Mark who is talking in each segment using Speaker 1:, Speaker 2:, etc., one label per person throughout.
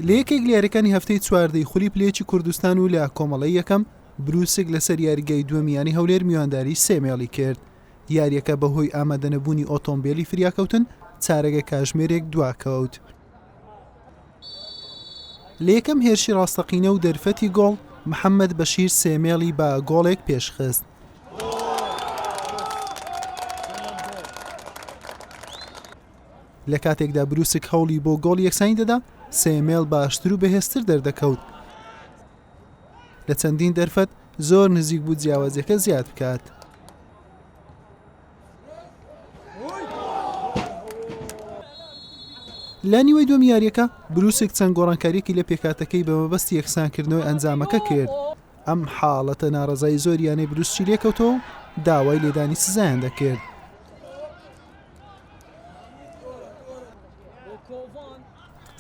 Speaker 1: لە یەکێک لە یاریەکانی هەفتەی چواردەی خولی پلەیەکی کوردستان و لە کۆمەڵەی یەکەم بروسێک لەسەر یاریگای دووەمیانی هەولێر میوانداری 3 مێڵی کرد. یاریەکە بەهۆی ئامادەنەبوونی ئۆتۆمبیلی فریاکەوتن چارەگە کاژمێرێک دواکەوت. لە یەکەم هێرشی ڕاستەقینە و دەرفەتی گۆڵ محەممەد بەشیر 3 مێڵی بە گۆڵێک پێشخست. لە کاتێکدا بروسک هەوڵی بۆ گۆڵ یەکسانی دەدا 3 مێڵ باشتر و بەهێزتر دەردەکەوت. لە چەندین دەرفەت زۆر نزیک بوو جیاوازیەکە زیاد بکات. لە نیوەی دووەم یاریەکە بروسێک چەند گۆڕانکاریەکی لە پێکاتەکەی بە مەبەستی یەکسانکردنەوەی ئەنجامەکە کرد. ئەم حاڵەتە ناڕەزایی زۆریانەی بروسچی لێکەوتەوە و داوای لێدانی سزایان دەکرد.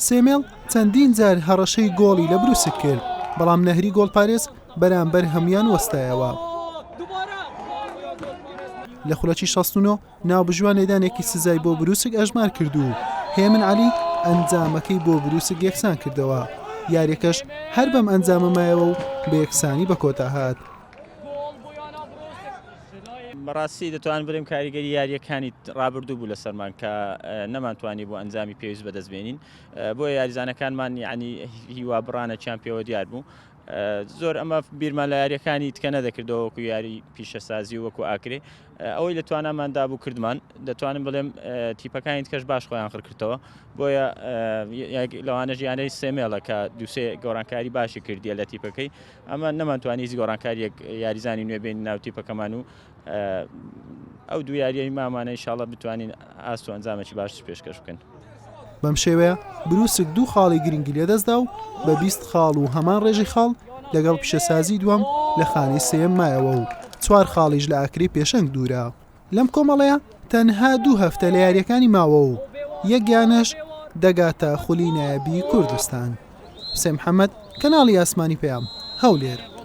Speaker 1: سێمێڵ چەندین جار هەڕەشەی گۆڵی لە بروسک کرد، بەڵام نەهری گۆڵپارێز بەرامبەر هەمویان وەستایەوە. لە خولەکی 69 ناوبژوان لێدانێکی سزای بۆ بروسک ئەژمار کردو و هێمن عەلی ئەنجامەکەی بۆ بروسک یەکسان کردەوە. یاریەکەش هەر بەم ئەنجامەمایەوە و بە یەکسانی بە کۆتا هات.
Speaker 2: بەڕاستی دەتوان برم کاریگەری یاریەکانی ڕابردوو بوو لە سەرمان کە نەمانتوانی بۆ ئەنجامی پێویست بەدەستبێنین، بۆ یاریزانەکانمان یعنی هیوا بڕانە چیان پێوە دیار بوو. زۆر ئەمە بیرمان لە یاریەکانی تکە نەدەکردەوە وەکو یاری پیشەسازی و وەکو ئاکرێ. ئەوەی لە تواناماندا بوو کردمان، دەتوانم بڵێم تیپەکانی تکەش باش خۆیان خڕکردەوە، بۆیە لەوانە ژیانەی 3 مێڵە کە دووسێ گۆڕانکاری باشی کردیە لە تیپەکەی. ئەمە نەمانتوانی هیچ گۆڕانکاریەک یاریزانی نوێ بین ناو تیپەکەمان و ئەو دوو یاریەی مامانە ئینشاڵڵا بتوانین ئاست و ئەنجامێکی باشتر پێشکەش بکەن.
Speaker 1: بەم شێوەیە بروسک 2 خاڵی گرنگی لێدەستدا و بە 20 خاڵ و هەمان ڕێژی خاڵ لەگەڵ پیشەسازی دووەم لە خانەی سێم مایەوە و 4 خاڵیش لە ئاکری پێشەنگ دوورە. لەم کۆمەڵەیە تەنها 2 هەفتە لە یاریەکانی ماوە و یەکیانش دەگاتە خولی نایەبی کوردستان. حوسێن محەممەد، کەناڵی ئاسمانی پێام، هەولێر.